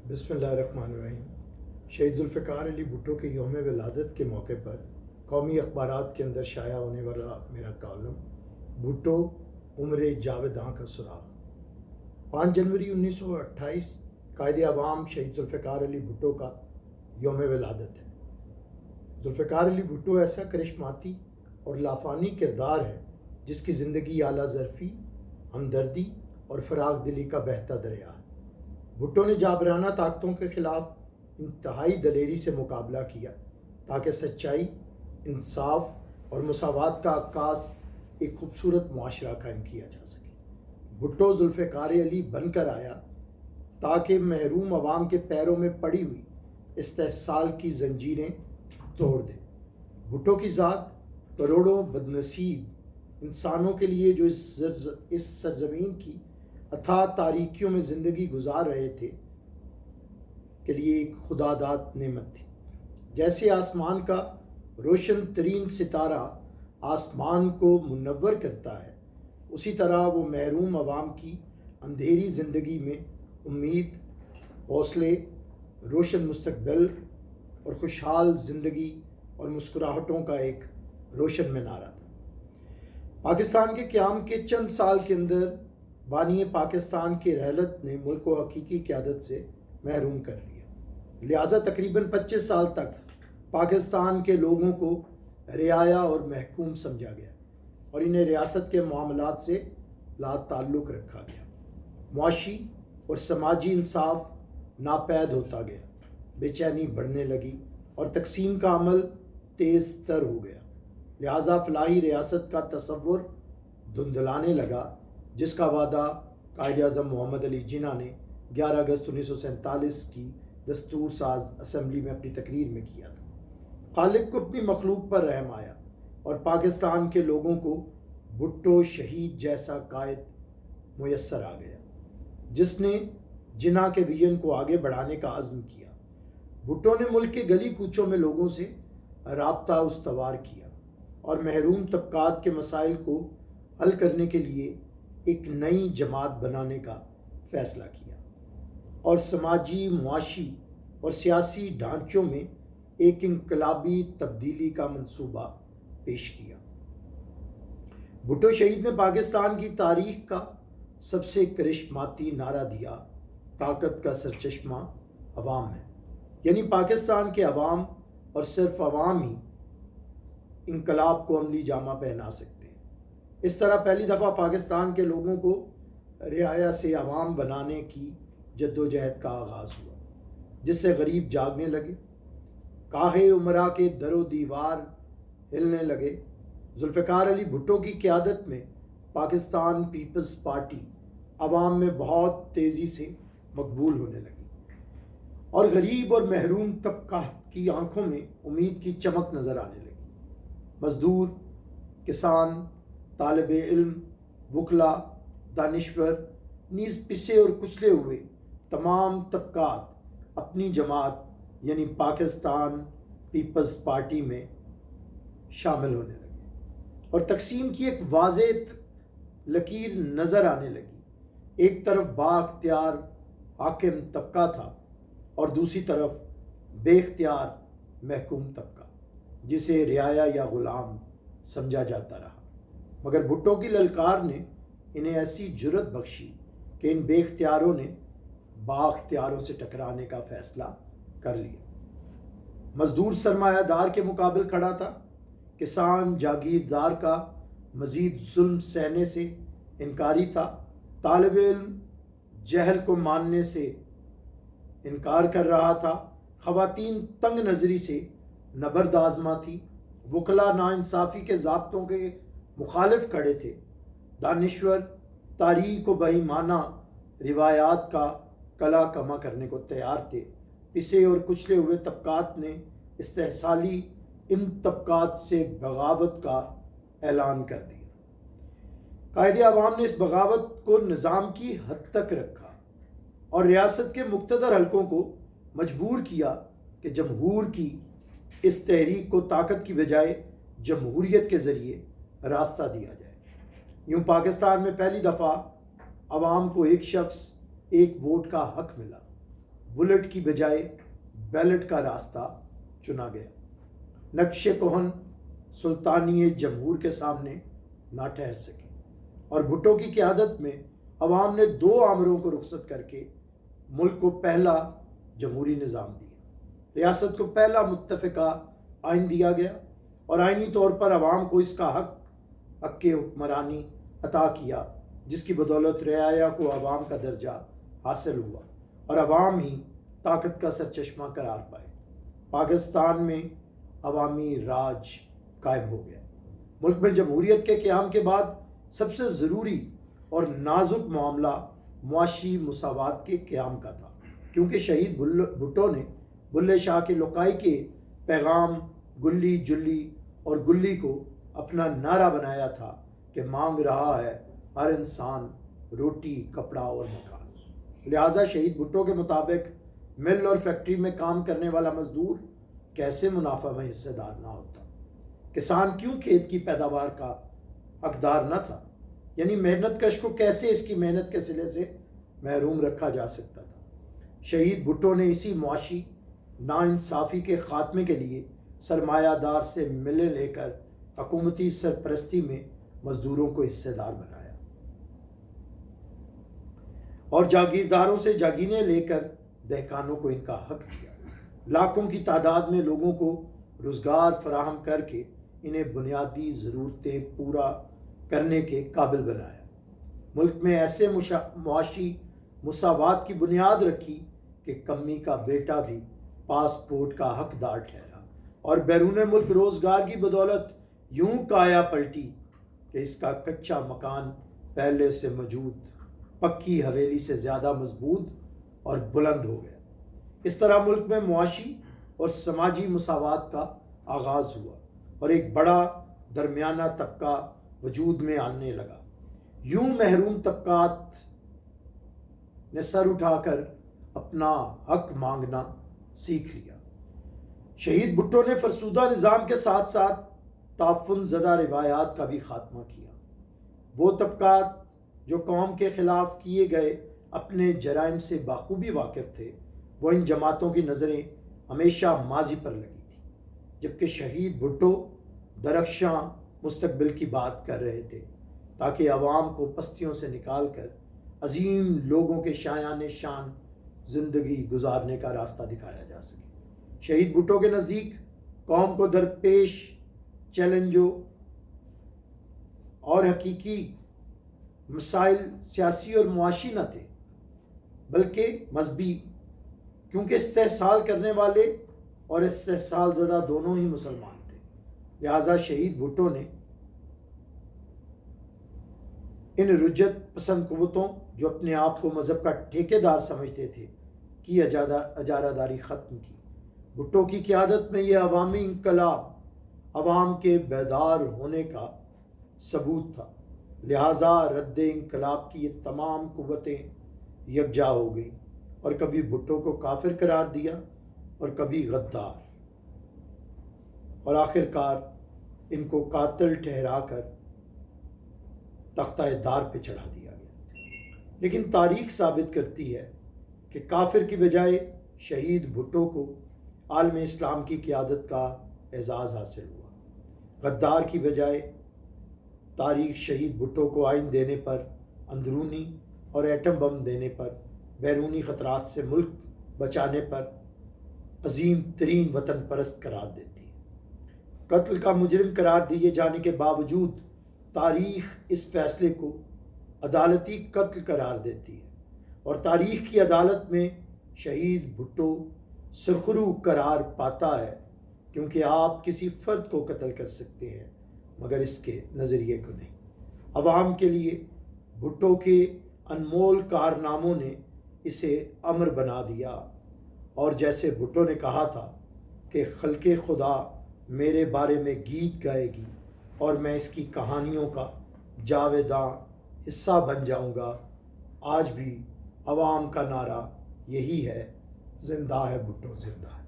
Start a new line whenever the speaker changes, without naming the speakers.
بسم اللہ الرحمن الرحیم۔ شہید ذوالفقار علی بھٹو کے یوم ولادت کے موقع پر قومی اخبارات کے اندر شائع ہونے والا میرا کالم بھٹو عمر جاویداں کا سراغ۔ 5 جنوری 1928 قائد عوام شہید ذوالفقار علی بھٹو کا یوم ولادت ہے۔ ذوالفقار علی بھٹو ایسا کرشماتی اور لافانی کردار ہے جس کی زندگی اعلیٰ ظرفی، ہمدردی اور فراغ دلی کا بہتا دریا ہے۔ بھٹو نے جابرانہ طاقتوں کے خلاف انتہائی دلیری سے مقابلہ کیا تاکہ سچائی، انصاف اور مساوات کا عکاس ایک خوبصورت معاشرہ قائم کیا جا سکے۔ بھٹو ذوالفقار علی بن کر آیا تاکہ محروم عوام کے پیروں میں پڑی ہوئی استحصال کی زنجیریں توڑ دے۔ بھٹو کی ذات کروڑوں بدنصیب انسانوں کے لیے جو اس سرزمین کی اتھاہ تاریکیوں میں زندگی گزار رہے تھے کے لیے ایک خدا داد نعمت تھی۔ جیسے آسمان کا روشن ترین ستارہ آسمان کو منور کرتا ہے، اسی طرح وہ محروم عوام کی اندھیری زندگی میں امید، حوصلے، روشن مستقبل اور خوشحال زندگی اور مسکراہٹوں کا ایک روشن منارہ تھا۔ پاکستان کے قیام کے چند سال کے اندر بانی پاکستان کی رحلت نے ملک کو حقیقی قیادت سے محروم کر دیا، لہٰذا تقریباً 25 سال تک پاکستان کے لوگوں کو رعایا اور محکوم سمجھا گیا اور انہیں ریاست کے معاملات سے لا تعلق رکھا گیا۔ معاشی اور سماجی انصاف ناپید ہوتا گیا، بے چینی بڑھنے لگی اور تقسیم کا عمل تیز تر ہو گیا، لہٰذا فلاحی ریاست کا تصور دھندلانے لگا جس کا وعدہ قائد اعظم محمد علی جناح نے 11 اگست 1947 کی دستور ساز اسمبلی میں اپنی تقریر میں کیا تھا۔ خالق کو اپنی مخلوق پر رحم آیا اور پاکستان کے لوگوں کو بھٹو شہید جیسا قائد میسر آ گیا جس نے جناح کے ویژن کو آگے بڑھانے کا عزم کیا۔ بھٹو نے ملک کے گلی کوچوں میں لوگوں سے رابطہ استوار کیا اور محروم طبقات کے مسائل کو حل کرنے کے لیے ایک نئی جماعت بنانے کا فیصلہ کیا اور سماجی، معاشی اور سیاسی ڈھانچوں میں ایک انقلابی تبدیلی کا منصوبہ پیش کیا۔ بھٹو شہید نے پاکستان کی تاریخ کا سب سے کرشماتی نعرہ دیا، طاقت کا سرچشمہ عوام ہے، یعنی پاکستان کے عوام اور صرف عوام ہی انقلاب کو عملی جامہ پہنا سکتے ہیں۔ اس طرح پہلی دفعہ پاکستان کے لوگوں کو رعایا سے عوام بنانے کی جدوجہد کا آغاز ہوا، جس سے غریب جاگنے لگے، کاہے امراء کے در و دیوار ہلنے لگے۔ ذوالفقار علی بھٹو کی قیادت میں پاکستان پیپلز پارٹی عوام میں بہت تیزی سے مقبول ہونے لگی اور غریب اور محروم طبقات کی آنکھوں میں امید کی چمک نظر آنے لگی۔ مزدور، کسان، طالب علم، وکلاء، دانشور، نیز پسے اور کچلے ہوئے تمام طبقات اپنی جماعت یعنی پاکستان پیپلز پارٹی میں شامل ہونے لگے اور تقسیم کی ایک واضح لکیر نظر آنے لگی۔ ایک طرف با اختیار حاکم طبقہ تھا اور دوسری طرف بے اختیار محکوم طبقہ جسے رعایا یا غلام سمجھا جاتا رہا، مگر بھٹو کی للکار نے انہیں ایسی جرأت بخشی کہ ان بے اختیاروں نے با اختیاروں سے ٹکرانے کا فیصلہ کر لیا۔ مزدور سرمایہ دار کے مقابل کھڑا تھا، کسان جاگیردار کا مزید ظلم سہنے سے انکاری تھا، طالب علم جہل کو ماننے سے انکار کر رہا تھا، خواتین تنگ نظری سے نبرد آزما تھی، وکلاء ناانصافی کے ضابطوں کے مخالف کھڑے تھے، دانشور تاریک و بہیمانہ روایات کا کلا کما کرنے کو تیار تھے۔ پسے اور کچلے ہوئے طبقات نے استحصالی ان طبقات سے بغاوت کا اعلان کر دیا۔ قائد عوام نے اس بغاوت کو نظام کی حد تک رکھا اور ریاست کے مقتدر حلقوں کو مجبور کیا کہ جمہور کی اس تحریک کو طاقت کی بجائے جمہوریت کے ذریعے راستہ دیا جائے۔ یوں پاکستان میں پہلی دفعہ عوام کو ایک شخص ایک ووٹ کا حق ملا۔ बुलेट की बजाय बैलेट का रास्ता चुना गया। नक्शे कोहन सुल्तानी जमहूर के सामने ना ठहर सके और भुट्टो की क़यादत में अवाम ने 2 आमरों को रुखसत करके मुल्क को पहला जमहूरी निज़ाम दिया। रियासत को पहला मुत्तफ़िका आइन दिया गया और आइनी तौर पर अवाम को इसका हक के हुक्मरानी अता किया, जिसकी बदौलत रियाया को अवाम का दर्जा हासिल हुआ और अवाम ही ताकत का सरचश्मा करार पाए। पाकिस्तान में अवामी राज कायम हो गया। मुल्क में जमहूरियत के क़याम के बाद सबसे ज़रूरी और नाजुक मामला मुआशी मुसावात के क़याम का था, क्योंकि शहीद भुट्टो ने बुल्ले शाह के लुकाई के पैगाम गुल्ली जुल्ली और गुल्ली को अपना नारा बनाया था कि मांग रहा है हर इंसान रोटी, कपड़ा और मकान। लिहाजा शहीद भुट्टो के मुताबिक मिल और फैक्ट्री में काम करने वाला मजदूर कैसे मुनाफा में हिस्सेदार ना होता? किसान क्यों खेत की पैदावार का हकदार न था? यानी मेहनत कश को कैसे इसकी मेहनत के सिले से महरूम रखा जा सकता था? शहीद भुट्टो ने इसी मुआशी नाइंसाफ़ी के ख़ात्मे के लिए सरमायादार से मिलें लेकर हुकूमती सरपरस्ती में मजदूरों को हिस्सेदार बनाया और जागीरदारों से जागीरें लेकर दहकानों को इनका हक दिया। लाखों की तादाद में लोगों को रोज़गार फराहम करके इन्हें बुनियादी ज़रूरतें पूरा करने के काबिल बनाया। मुल्क में ऐसे मुआशी मुसावात की बुनियाद रखी कि कम्मी का बेटा भी पासपोर्ट का हकदार ठहरा और बैरून मुल्क रोज़गार की बदौलत यूं काया पलटी कि इसका कच्चा मकान पहले से मौजूद पक्की हवेली से ज़्यादा मजबूत और बुलंद हो गया। इस तरह मुल्क में मुआशी और समाजी मुसावात का आगाज़ हुआ और एक बड़ा दरमियाना तबका वजूद में आने लगा। यूं महरूम तबकात ने सर उठाकर अपना हक मांगना सीख लिया। शहीद भुट्टो ने फरसूदा निज़ाम के साथ साथ ताफ़ुन ज़दा रिवायात का भी खात्मा किया। वो तबकात जो कौम के ख़िलाफ़ किए गए अपने जराइम से बाखूबी वाकिफ़ थे, वो इन जमातों की नज़रें हमेशा माजी पर लगी थी, जबकि शहीद भुट्टो दरख्शां मुस्तकबिल की बात कर रहे थे ताकि अवाम को पस्तियों से निकाल कर अजीम लोगों के शायान शान ज़िंदगी गुजारने का रास्ता दिखाया जा सके। शहीद भुट्टो के नज़दीक कौम को दरपेश चैलेंजों और हकीकी मसाइल सियासी और मुआशी न थे, बल्कि मजहबी, क्योंकि इस्तेहसाल करने वाले और इस्तेहसाल ज़दा दोनों ही मुसलमान थे। लिहाजा शहीद भुट्टो ने इन रुज्जत पसंद कुव्वतों जो अपने आप को मज़हब का ठेकेदार समझते थे की अजारादारी ख़त्म की। भुट्टो की क़यादत में यह अवामी इंकलाब अवाम के बेदार होने का सबूत था। लिहाजा रद्द इंकलाब की ये तमाम कुव्वतें यकजा हो गई और कभी भुट्टो को काफिर करार दिया और कभी गद्दार, और आखिरकार इनको कातिल ठहराकर तख्ता दार पे चढ़ा दिया गया। लेकिन तारीख साबित करती है कि काफिर की बजाय शहीद भुट्टो को आलम इस्लाम की क़यादत का एजाज़ हासिल हुआ। गद्दार की बजाय तारीख शहीद भुट्टो को आइन देने पर, अंदरूनी और एटम बम देने पर, बैरूनी ख़तरात से मुल्क बचाने पर अजीम तरीन वतन परस्त करार देती है। कत्ल का मुजरिम करार दिए जाने के बावजूद तारीख़ इस फैसले को अदालती कत्ल करार देती है और तारीख़ की अदालत में शहीद भुट्टो सुरखरू करार पाता है, क्योंकि आप किसी फ़र्द को कत्ल कर सकते हैं मगर इसके नज़रिए को नहीं। अवाम के लिए भुट्टो के अनमोल कारनामों ने इसे अमर बना दिया और जैसे भुट्टो ने कहा था कि खल्के खुदा मेरे बारे में गीत गाएगी और मैं इसकी कहानियों का जावेदां हिस्सा बन जाऊंगा, आज भी अवाम का नारा यही है, जिंदा है भुट्टो जिंदा है।